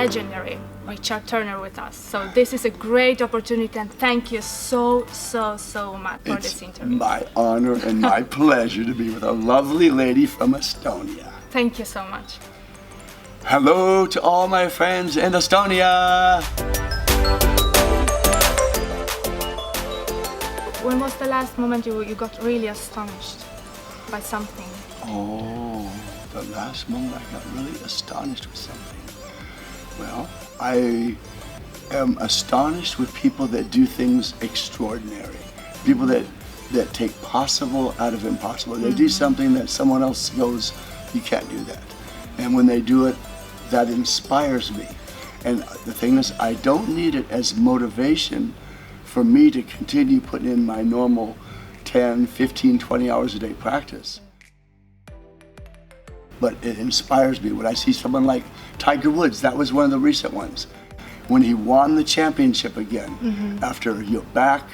legendary Richard Turner with us. So this is a great opportunity, and thank you so much for this interview. It's my honor and my pleasure to be with a lovely lady from Estonia. Thank you so much. Hello to all my friends in Estonia. When was the last moment you got really astonished by something? Oh, the last moment I got really astonished with something. Well, I am astonished with people that do things extraordinary. People that take possible out of impossible. They do something that someone else goes, you can't do that. And when they do it, that inspires me. And the thing is, I don't need it as motivation for me to continue putting in my normal 10, 15, 20 hours a day practice. But it inspires me when I see someone like Tiger Woods. That was one of the recent ones. When he won the championship again, after back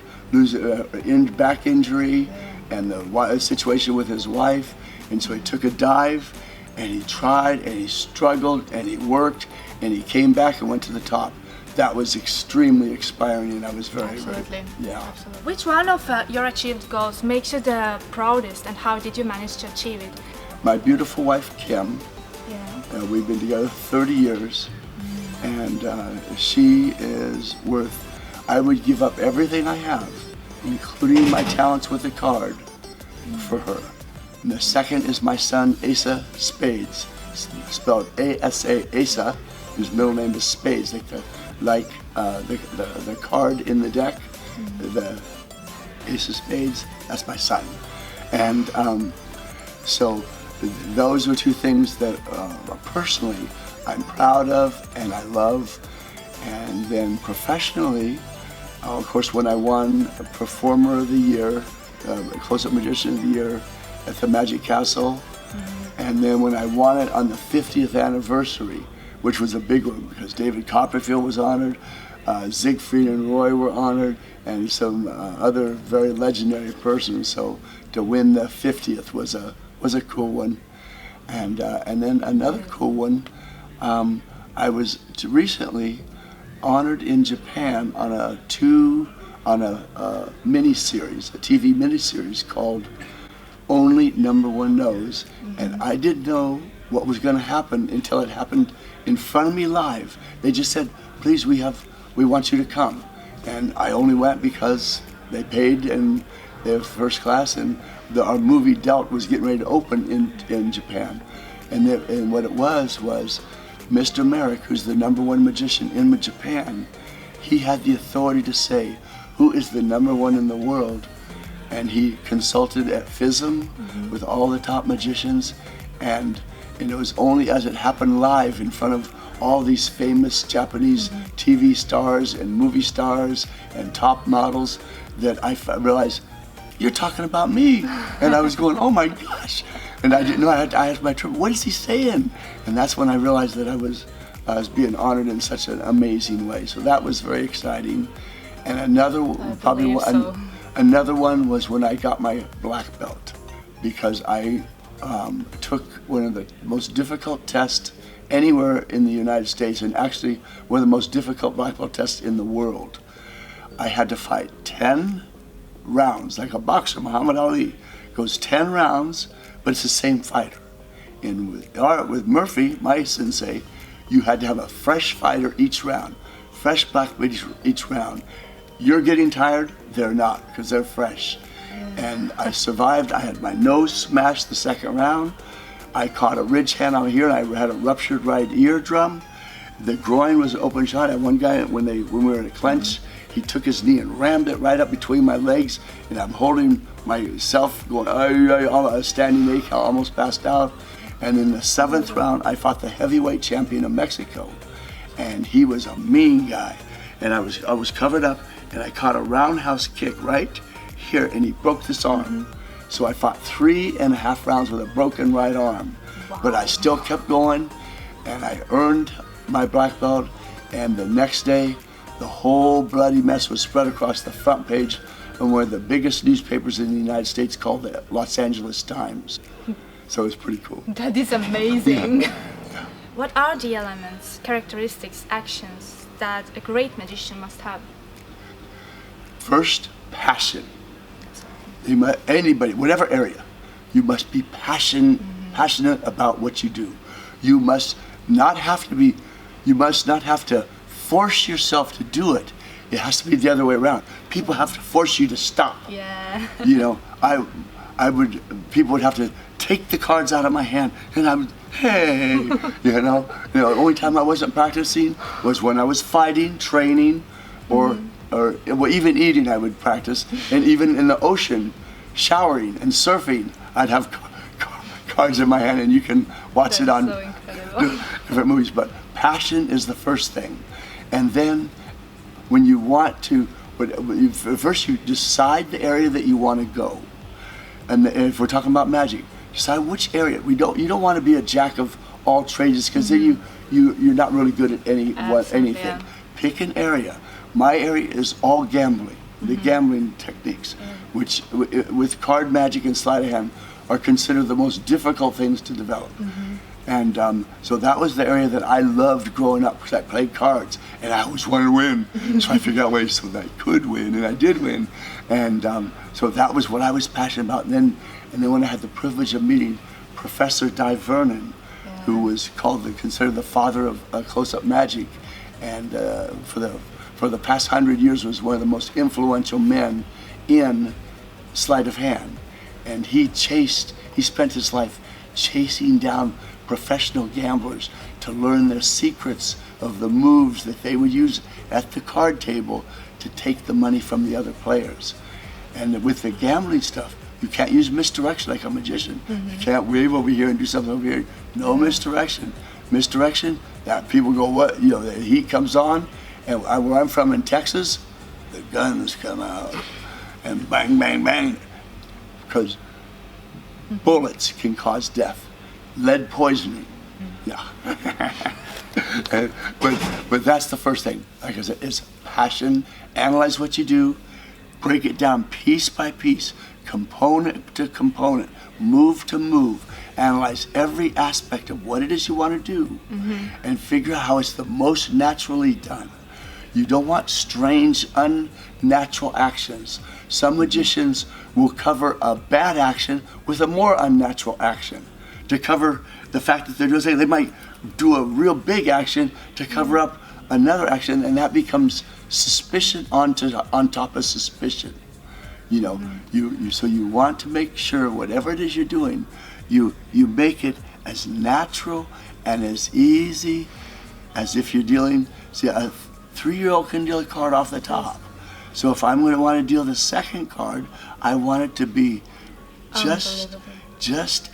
injury and the situation with his wife, and so he took a dive, and he tried, and he struggled, and he worked, and he came back and went to the top. That was extremely inspiring, and I was very, Absolutely. Yeah. Absolutely. Which one of your achieved goals makes you the proudest, and how did you manage to achieve it? My beautiful wife, Kim, Yeah. we've been together 30 years, and she is worth, I would give up everything I have, including my talents with the card, for her. And the second is my son, Asa Spades, spelled A-S-A, Asa, whose middle name is Spades, like the card in the deck, the Ace of Spades, that's my son. And so those are two things that personally I'm proud of and I love. And then professionally, of course, when I won Performer of the Year, Close-Up Magician of the Year at the Magic Castle, and then when I won it on the 50th anniversary, which was a big one because David Copperfield was honored, Siegfried and Roy were honored, and some other very legendary persons. So to win the 50th was a cool one, and then another cool one. I was recently honored in Japan on a miniseries, a TV miniseries called Only Number One Knows, and I didn't know what was going to happen until it happened in front of me live. They just said, please, we want you to come. And I only went because they paid and they have first class, and our movie Dealt was getting ready to open in Japan. And what it was Mr. Merrick, who's the #1 magician in Japan, he had the authority to say who is the #1 in the world. And he consulted at FISM with all the top magicians, and it was only as it happened live in front of all these famous Japanese TV stars and movie stars and top models that I realized, you're talking about me. And I was going, oh my gosh. And I didn't know, I asked my trouble, what is he saying? And that's when I realized that I was being honored in such an amazing way. So that was very exciting. And another one was when I got my black belt, because I took one of the most difficult tests anywhere in the United States, and actually one of the most difficult black belt tests in the world. I had to fight 10 rounds, like a boxer, Muhammad Ali goes 10 rounds, but it's the same fighter. And with Murphy, my sensei, you had to have a fresh fighter each round, fresh black belt each round. You're getting tired, they're not, because they're fresh. And I survived. I had my nose smashed the second round. I caught a ridge hand on here, and I had a ruptured right eardrum. The groin was an open shot. I had one guy, when we were in a clinch, he took his knee and rammed it right up between my legs, and I'm holding myself going, standing ache, I almost passed out. And in the 7th round, I fought the heavyweight champion of Mexico, and he was a mean guy. And I was covered up, and I caught a roundhouse kick right here, and he broke this arm. So I fought 3.5 rounds with a broken right arm. Wow. But I still kept going, and I earned my black belt. And the next day, the whole bloody mess was spread across the front page of one of the biggest newspapers in the United States, called the Los Angeles Times. So it was pretty cool. That is amazing. what are the elements, characteristics, actions that a great magician must have? First, passion. Anybody, whatever area, you must be passionate about what you do. You must not have to force yourself to do it. It has to be the other way around. People have to force you to stop. Yeah. You know, people would have to take the cards out of my hand, and I would, hey, you know. The only time I wasn't practicing was when I was fighting, training, or well, even eating I would practice, and even in the ocean, showering and surfing, I'd have cards in my hand, and you can watch it on so incredible. different movies. But passion is the first thing, and then when you want to, first you decide the area that you want to go, and if we're talking about magic, decide which area. You don't want to be a jack of all trades, because then you're not really good at anything. Yeah. Pick an area. My area is all gambling, the gambling techniques, which with card magic and sleight of hand are considered the most difficult things to develop. And so that was the area that I loved growing up, because I played cards and I always wanted to win. So I figured out ways so that I could win, and I did win. And so that was what I was passionate about. And then when I had the privilege of meeting Professor Di Vernon, who was considered the father of close-up magic, and for the past 100 years was one of the most influential men in sleight of hand. And he spent his life chasing down professional gamblers to learn their secrets of the moves that they would use at the card table to take the money from the other players. And with the gambling stuff, you can't use misdirection like a magician. You can't wave over here and do something over here. No misdirection. Misdirection, that people go, what? You know, the heat comes on, and where I'm from in Texas, the guns come out, and bang, bang, bang, because bullets can cause death. Lead poisoning, yeah. but that's the first thing. Like I said, it's passion. Analyze what you do, break it down piece by piece, component to component, move to move. Analyze every aspect of what it is you want to do, and figure out how it's the most naturally done. You don't want strange, unnatural actions. Some magicians will cover a bad action with a more unnatural action to cover the fact that they're doing something. They might do a real big action to cover up another action, and that becomes suspicion on top of suspicion. You know, so you want to make sure whatever it is you're doing, you make it as natural and as easy as if you're dealing. See, a 3-year-old can deal a card off the top. So if I'm going to want to deal the second card, I want it to be just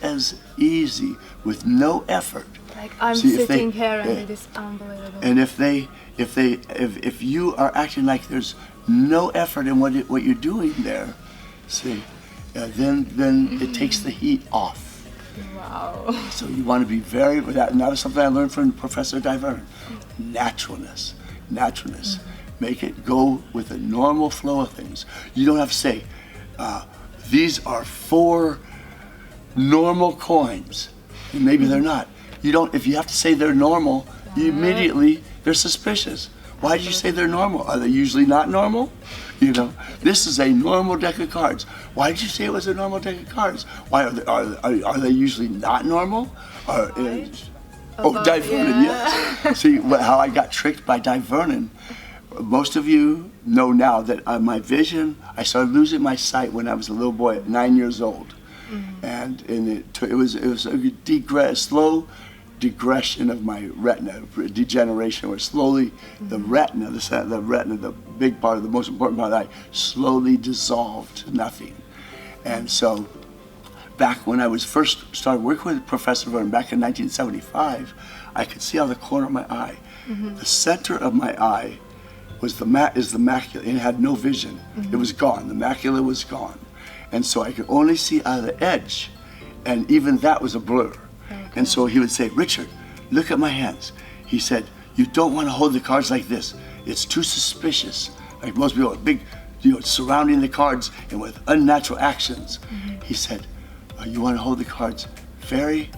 as easy with no effort. Like I'm sitting here and it is unbelievable. And if you are acting like there's no effort in what you're doing there, see, then it takes the heat off. Wow. So you want to be very, and that was something I learned from Professor Di Vernon. Naturalness. Make it go with the normal flow of things. You don't have to say, these are 4 normal coins, and maybe they're not. If you have to say they're normal, they're suspicious. Why did you say they're normal? Are they usually not normal? You know, this is a normal deck of cards. Why did you say it was a normal deck of cards? Why are they usually not normal? Di Vernon, yes. See how I got tricked by Di Vernon. Most of you know now that my vision, I started losing my sight when I was a little boy at 9 years old. And it was a slow digression of my retina, degeneration, where slowly the retina, the big part of the most important part of the eye, slowly dissolved to nothing. And so back when I was first started working with Professor Vernon back in 1975, I could see out of the corner of my eye. The center of my eye was the macula. It had no vision. It was gone. The macula was gone. And so I could only see out of the edge, and even that was a blur. Okay. And so he would say, Richard, look at my hands. He said, you don't want to hold the cards like this. It's too suspicious. Like most people, big, surrounding the cards and with unnatural actions. He said, you want to hold the cards very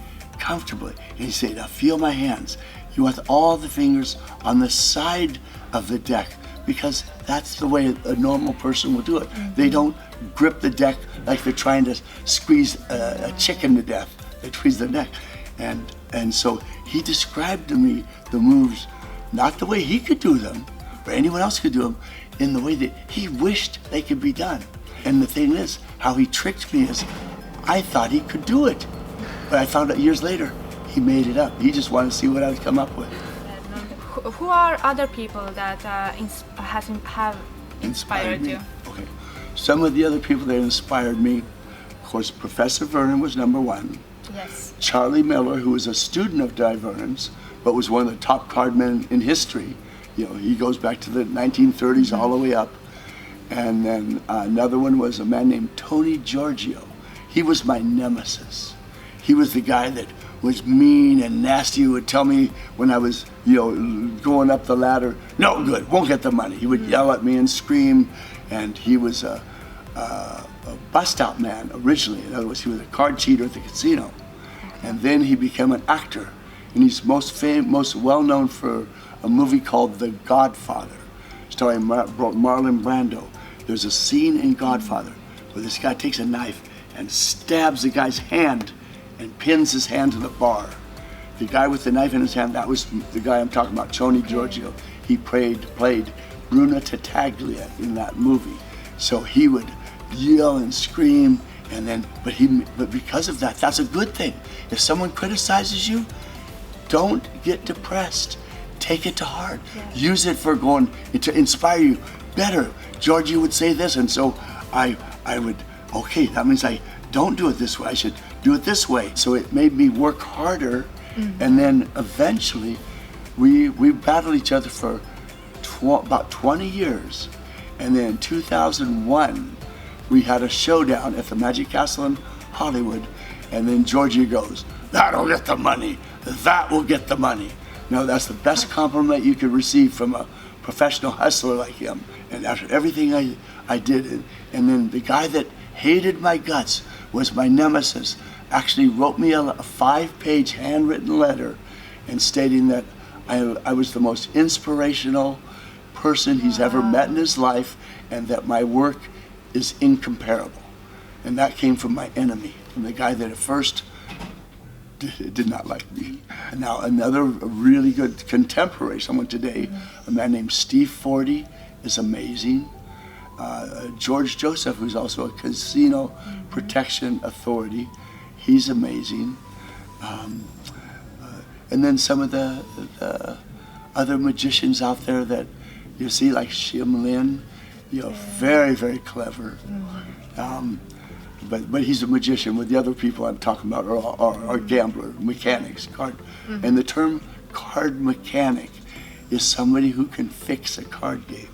comfortably. And he said, now feel my hands. You want all the fingers on the side of the deck, because that's the way a normal person will do it. They don't grip the deck like they're trying to squeeze a chicken to death. They squeeze the neck. And so he described to me the moves, not the way he could do them, or anyone else could do them, in the way that he wished they could be done. And the thing is, how he tricked me is, I thought he could do it. But I found out years later, he made it up. He just wanted to see what I would come up with. Who are other people that have inspired you? Okay. Some of the other people that inspired me, of course, Professor Vernon was number one. Yes. Charlie Miller, who was a student of Di Vernon's, but was one of the top cardmen in history. You know, he goes back to the 1930s all the way up. And then another one was a man named Tony Giorgio. He was my nemesis. He was the guy that was mean and nasty, who would tell me when I was, going up the ladder, no good, won't get the money. He would yell at me and scream, and he was a bust-out man originally. In other words, he was a card cheater at the casino. And then he became an actor, and he's most well-known for a movie called The Godfather, starring Marlon Brando. There's a scene in Godfather where this guy takes a knife and stabs the guy's hand and pins his hand to the bar. The guy with the knife in his hand, that was the guy I'm talking about, Tony Giorgio. He played Bruno Tattaglia in that movie. So he would yell and scream, and then, but because of that, that's a good thing. If someone criticizes you, don't get depressed. Take it to heart. Yes. Use it for to inspire you better. Giorgio would say this, and so I would, okay, that means I don't do it this way. I should do it this way. So it made me work harder, and then eventually we battled each other for about 20 years. And then in 2001, we had a showdown at the Magic Castle in Hollywood, and then Giorgio goes, that'll get the money, that will get the money. No, that's the best compliment you could receive from a professional hustler like him. And after everything I did, and then the guy that hated my guts was my nemesis, actually wrote me a 5-page handwritten letter and stating that I was the most inspirational person he's ever met in his life, and that my work is incomparable. And that came from my enemy, from the guy that at first did not like me. And now another really good contemporary, someone today, a man named Steve Forty, is amazing. George Joseph, who's also a casino protection authority, he's amazing. And then some of the other magicians out there that you see, like Shim Lin, very, very clever. But he's a magician. With the other people I'm talking about are gambler, mechanics, card. And the term card mechanic is somebody who can fix a card game.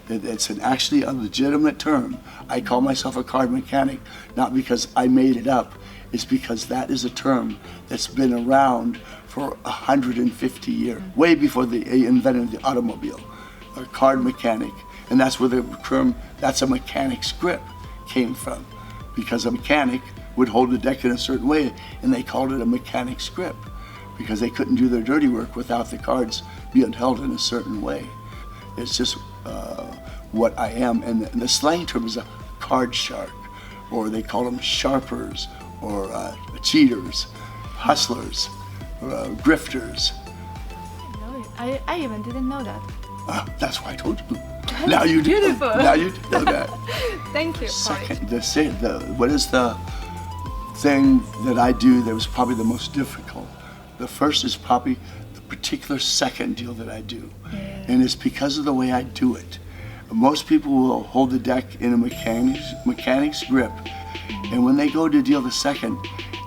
It's actually a legitimate term. I call myself a card mechanic, not because I made it up. It's because that is a term that's been around for 150 years, way before they invented the automobile. A card mechanic, and that's where the term, that's a mechanic's grip, came from. Because a mechanic would hold the deck in a certain way, and they called it a mechanic's grip, because they couldn't do their dirty work without the cards being held in a certain way. It's just what I am, and the slang term is a card shark, or they call them sharpers, or cheaters, hustlers, grifters. I even didn't know that. That's why I told you. Now you do. Beautiful. Now you know that. Thank you. Second, what is the thing that I do that was probably the most difficult? The first is probably the particular second deal that I do. Yeah. And it's because of the way I do it. Most people will hold the deck in a mechanic's grip, and when they go to deal the second,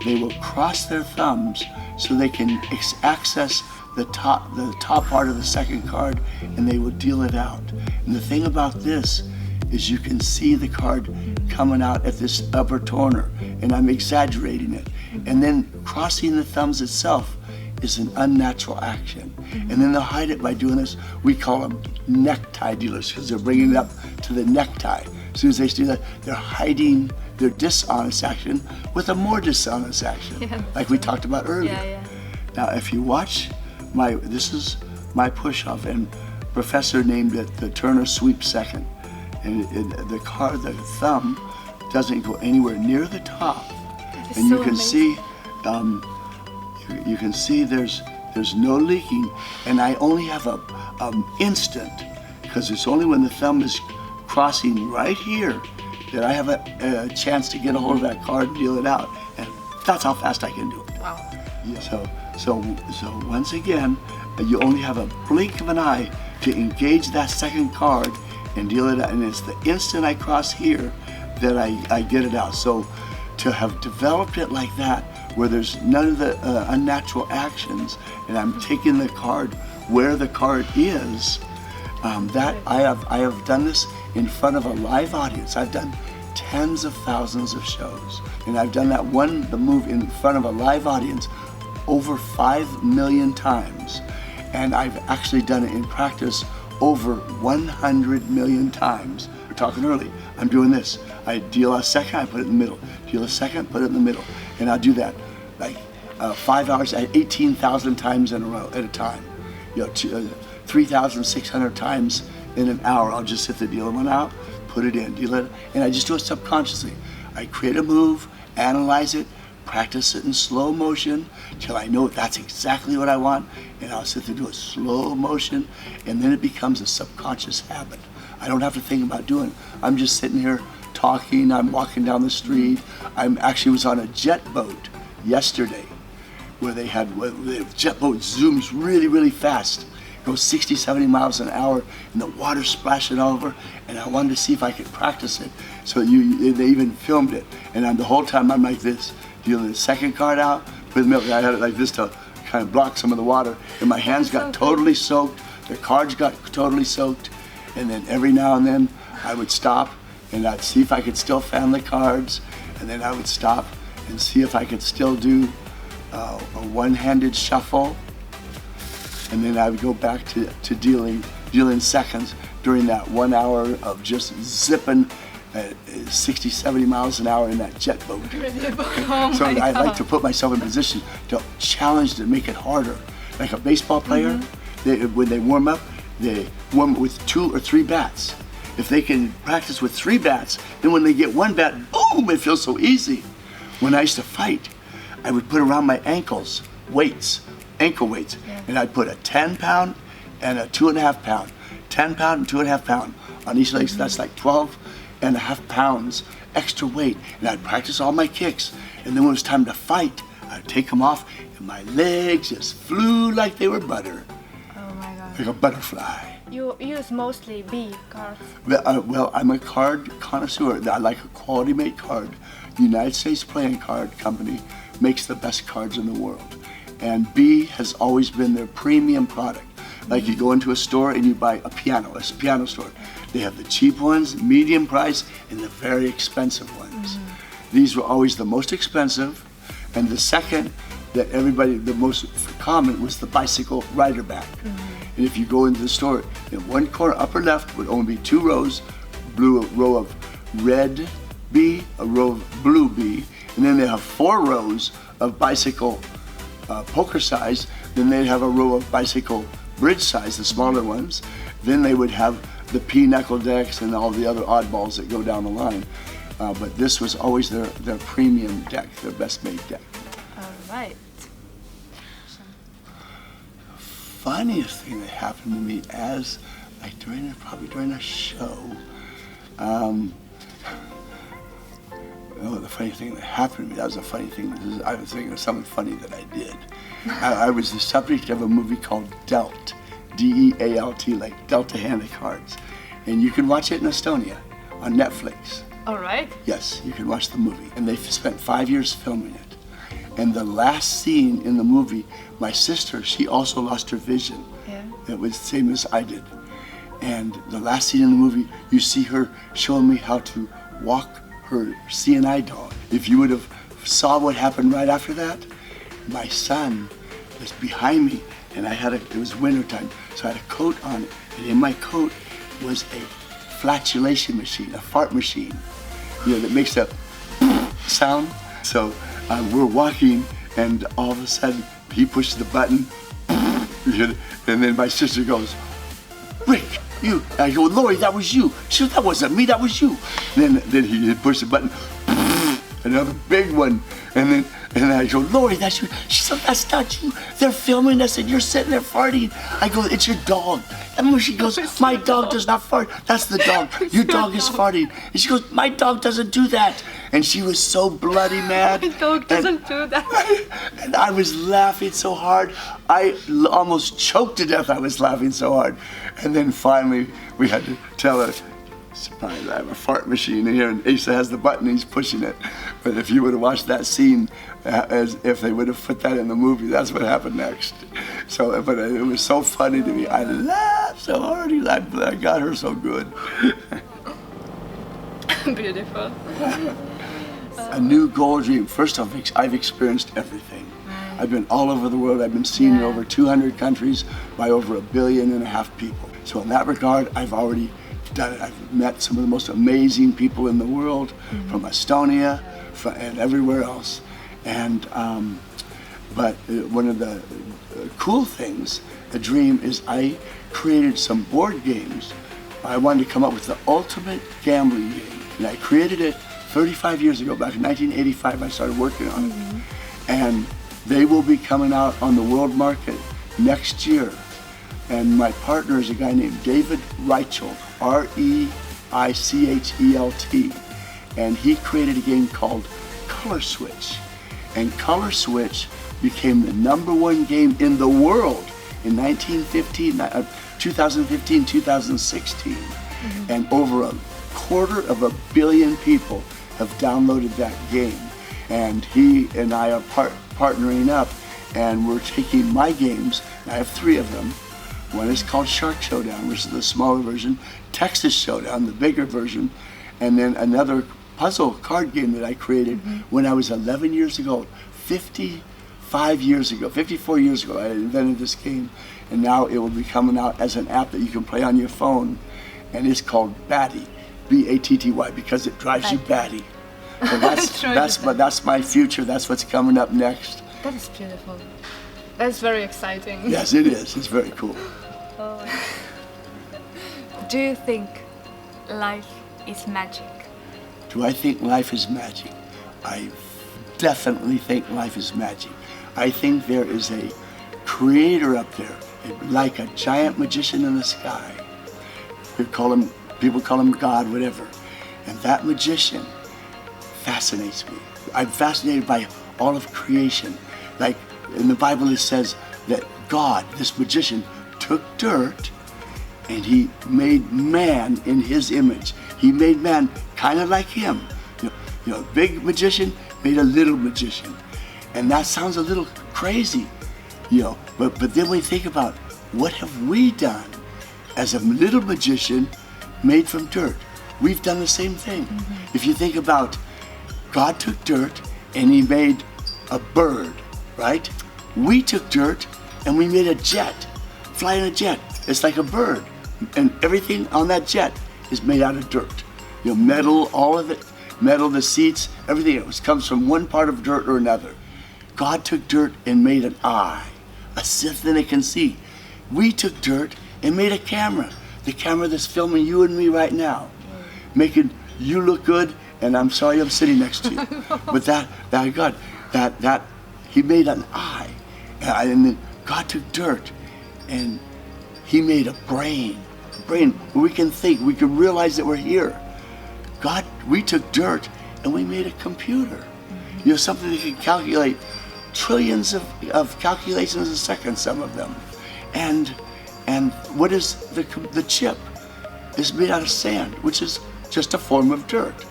they will cross their thumbs so they can access the top part of the second card, and they will deal it out. And the thing about this is you can see the card coming out at this upper corner, and I'm exaggerating it. And then crossing the thumbs itself is an unnatural action. And then they'll hide it by doing this. We call them necktie dealers, because they're bringing it up to the necktie. As soon as they do that, they're hiding their dishonest action with a more dishonest action, Yeah, like we talked about earlier. Yeah. Now, if you watch this is my push-off, and Professor named it the Turner Sweep Second, and the thumb doesn't go anywhere near the top, That is and so you can amazing. see, you can see there's no leaking, and I only have a instant, because it's only when the thumb is crossing right here that I have a chance to get a hold of that card and deal it out, and that's how fast I can do it. Wow. Yeah, so once again, you only have a blink of an eye to engage that second card and deal it out, and it's the instant I cross here that I get it out. So to have developed it like that, where there's none of the unnatural actions, and I'm taking the card where the card is, that I have done this in front of a live audience. I've done tens of thousands of shows, and I've done the move in front of a live audience over 5 million times, and I've actually done it in practice over 100 million times. We're talking early. I'm doing this. I deal a second, I put it in the middle. Deal a second, put it in the middle, and I'll do that like 5 hours, 18,000 times in a row at a time. 3,600 times in an hour. I'll just sit there, deal one out, put it in, deal it, and I just do it subconsciously. I create a move, analyze it, practice it in slow motion till I know that's exactly what I want, and I'll sit there do it slow motion, and then it becomes a subconscious habit. I don't have to think about doing it. I'm just sitting here talking, I'm walking down the street. I actually was on a jet boat yesterday where the jet boat zooms really, really fast. Goes 60, 70 miles an hour, and the water splashing over, and I wanted to see if I could practice it. So they even filmed it, and the whole time I'm like this, dealing the second card out, put the milk, I had it like this to kind of block some of the water, and my hands got totally soaked, the cards got totally soaked, and then every now and then I would stop, and I'd see if I could still fan the cards, and then I would stop and see if I could still do a one-handed shuffle, and then I would go back to dealing seconds during that 1 hour of just zipping at 60, 70 miles an hour in that jet boat. Oh So my I like God. to put myself in position to challenge, to make it harder. Like a baseball player, when they warm up with 2 or 3 bats. If they can practice with 3 bats, then when they get 1 bat, boom, it feels so easy. When I used to fight, I would put around my ankles weights, ankle weights, and I'd put a 10-pound and a 2.5 pound, 10 pound and 2.5 pound on each leg. So that's like 12.5 pounds extra weight, and I'd practice all my kicks. And then when it was time to fight, I'd take them off, and my legs just flew like they were butter, Oh my God. like a butterfly. You use mostly B cards. Well, I'm a card connoisseur. I like a quality made card. The United States Playing Card Company makes the best cards in the world. And B has always been their premium product. Like you go into a store and you buy a piano store. They have the cheap ones, medium price, and the very expensive ones. These were always the most expensive. And the second that the most common was the bicycle rider back. And if you go into the store, in one corner, upper left, would only be 2 rows, a row of red B, a row of blue B, and then they have 4 rows of bicycle poker size, then they'd have a row of bicycle bridge size, the smaller ones, then they would have the pinochle decks and all the other oddballs that go down the line. But this was always their premium deck, their best made deck. All right. Funniest thing that happened to me probably during a show. The funny thing that happened to me, that was a funny thing. I was thinking of something funny that I did. I was the subject of a movie called Dealt, D-E-A-L-T, like Delta-handed cards. And you can watch it in Estonia on Netflix. All right. Yes, you can watch the movie. And they spent 5 years filming it. And the last scene in the movie, my sister, she also lost her vision. Yeah. It was the same as I did. And the last scene in the movie, you see her showing me how to walk her CNI dog. If you would have saw what happened right after that, my son was behind me, and it was wintertime, so I had a coat on it, and in my coat was a flatulation machine, a fart machine, that makes a sound. So we're walking, and all of a sudden he pushes the button, and then my sister goes, "Rick, you." I go, "Lori, that was you." She goes, "That wasn't me, that was you." Then he pushed the button, another big one, and I go, "Lori, that's you." She said, "That's not you. They're filming us and you're sitting there farting." I go, "It's your dog." And she goes, "My dog does not fart." "That's the dog. Your dog is farting." And she goes, "My dog doesn't do that." And she was so bloody mad. My dog doesn't do that. And I was laughing so hard. I almost choked to death. I was laughing so hard. And then finally we had to tell her, "Surprise, I have a fart machine in here," and Asa has the button, he's pushing it. But if you would have watched that scene, as if they would have put that in the movie, that's what happened next. So, but it was so funny to me. I laughed so hard. I got her so good. Beautiful. A new goal dream. First off, I've experienced everything. I've been all over the world. I've been seen in over 200 countries by over 1.5 billion people. So in that regard, I've already done it. I've met some of the most amazing people in the world, from Estonia and everywhere else. And but one of the cool things, a dream, is I created some board games. I wanted to come up with the ultimate gambling game, and I created it 35 years ago. Back in 1985, I started working on it, and they will be coming out on the world market next year. And my partner is a guy named David Reichelt, R-E-I-C-H-E-L-T, and he created a game called Color Switch. And Color Switch became the #1 game in the world in 2015, 2016. And over 250 million people have downloaded that game. And he and I are partnering up, and we're taking my games. I have 3 of them. One is called Shark Showdown, which is the smaller version, Texas Showdown, the bigger version, and then another puzzle card game that I created when I was 11 years ago, 54 years ago, I invented this game, and now it will be coming out as an app that you can play on your phone, and it's called Batty, B-A-T-T-Y, because it drives you batty. So that's my future. That's what's coming up next. That is beautiful. That's very exciting. Yes, it is. It's very cool. Oh my God. Do you think life is magic? Do I think life is magic? I definitely think life is magic. I think there is a creator up there, like a giant magician in the sky. People call him God, whatever. And that magician fascinates me. I'm fascinated by all of creation. Like in the Bible it says that God, this magician, took dirt and he made man in his image. He made man kind of like him. You know, big magician made a little magician. And that sounds a little crazy, but then we think about, what have we done as a little magician made from dirt? We've done the same thing. If you think about, God took dirt and he made a bird, right? We took dirt and we made a jet, flying a jet. It's like a bird, and everything on that jet is made out of dirt. Metal, all of it, metal, the seats, everything else comes from one part of dirt or another. God took dirt and made an eye, something that can see. We took dirt and made a camera, the camera that's filming you and me right now, making you look good. And I'm sorry I'm sitting next to you, but that he made an eye, and then God took dirt and he made a brain where we can think, we can realize that we're here. We took dirt and we made a computer, something that can calculate trillions of calculations a second, some of them. And what is the chip? It's made out of sand, which is just a form of dirt.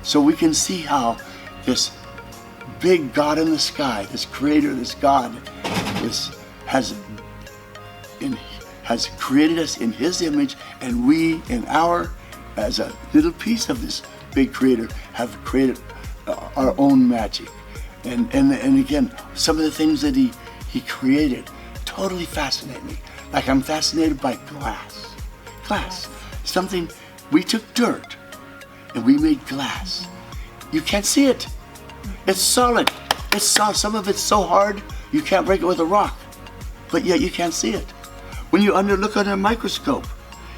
So we can see how this big God in the sky, this creator, this God, has created us in his image, and we, as a little piece of this big creator, have created our own magic. And again, some of the things that he created totally fascinate me. Like I'm fascinated by glass. We took dirt and we made glass. You can't see it. It's solid. It's soft. Some of it's so hard you can't break it with a rock, but yet you can't see it. When you look under a microscope,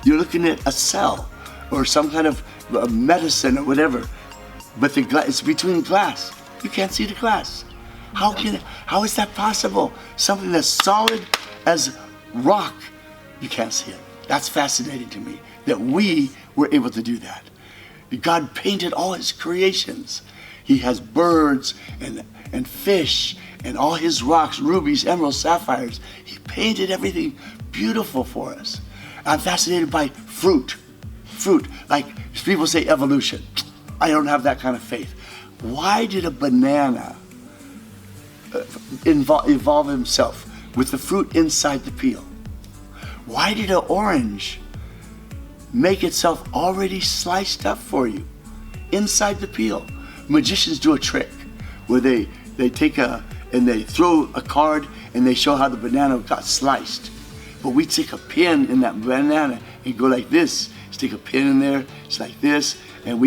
you're looking at a cell or some kind of medicine or whatever, but it's between glass. You can't see the glass. How is that possible? Something that's solid as rock, you can't see it. That's fascinating to me, that we were able to do that. God painted all his creations. He has birds and fish and all his rocks, rubies, emeralds, sapphires. He painted everything beautiful for us. I'm fascinated by fruit. Fruit, like people say evolution. I don't have that kind of faith. Why did a banana evolve himself with the fruit inside the peel? Why did an orange make itself already sliced up for you inside the peel? Magicians do a trick where they take and they throw a card and they show how the banana got sliced. But we take a pin in that banana and go like this. Stick a pin in there, it's like this, and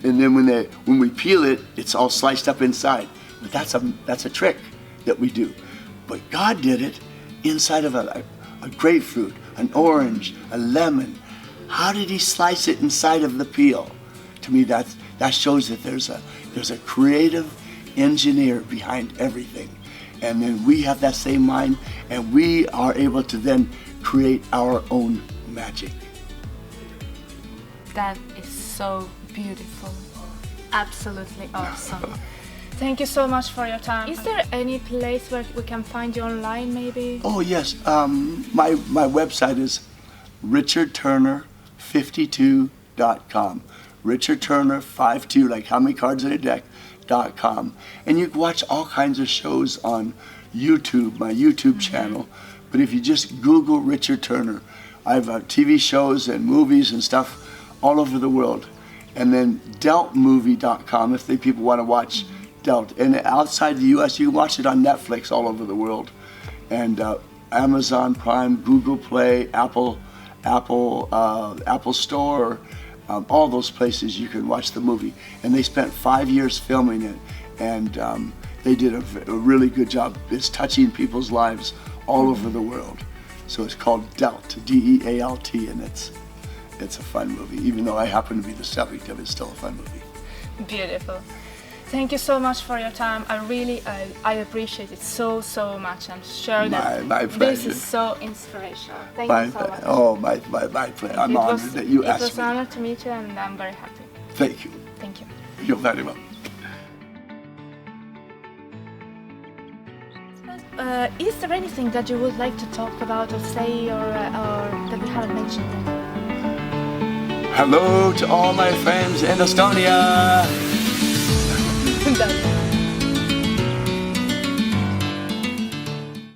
then when we peel it, it's all sliced up inside. But that's a trick that we do. But God did it inside of a grapefruit, an orange, a lemon. How did he slice it inside of the peel? To me, that shows that there's a creative engineer behind everything. And then we have that same mind, and we are able to then create our own magic. That is so beautiful. Absolutely awesome. Thank you so much for your time. Is there any place where we can find you online, maybe? Oh yes, my website is richardturner52.com. richardturner52, like how many cards in a deck.com. And you can watch all kinds of shows on YouTube, my YouTube channel. But if you just Google Richard Turner, I have TV shows and movies and stuff all over the world. And then deltmovie.com if people want to watch Delt. And outside the US, you can watch it on Netflix all over the world. And Amazon Prime, Google Play, Apple Store, all those places you can watch the movie. And they spent 5 years filming it, and they did a really good job. It's touching people's lives all over the world. So it's called Delt, D-E-A-L-T, and it's a fun movie. Even though I happen to be the subject of it, it's still a fun movie. Beautiful. Thank you so much for your time. I appreciate it so much. I'm sure that my this is so inspirational. Thank you so much. Oh, my pleasure. I'm honored that you asked me. It was an honor to meet you, and I'm very happy. Thank you. Thank you. You're very welcome. Is there anything that you would like to talk about or say or that we haven't mentioned yet? Hello to all my friends in Estonia. That's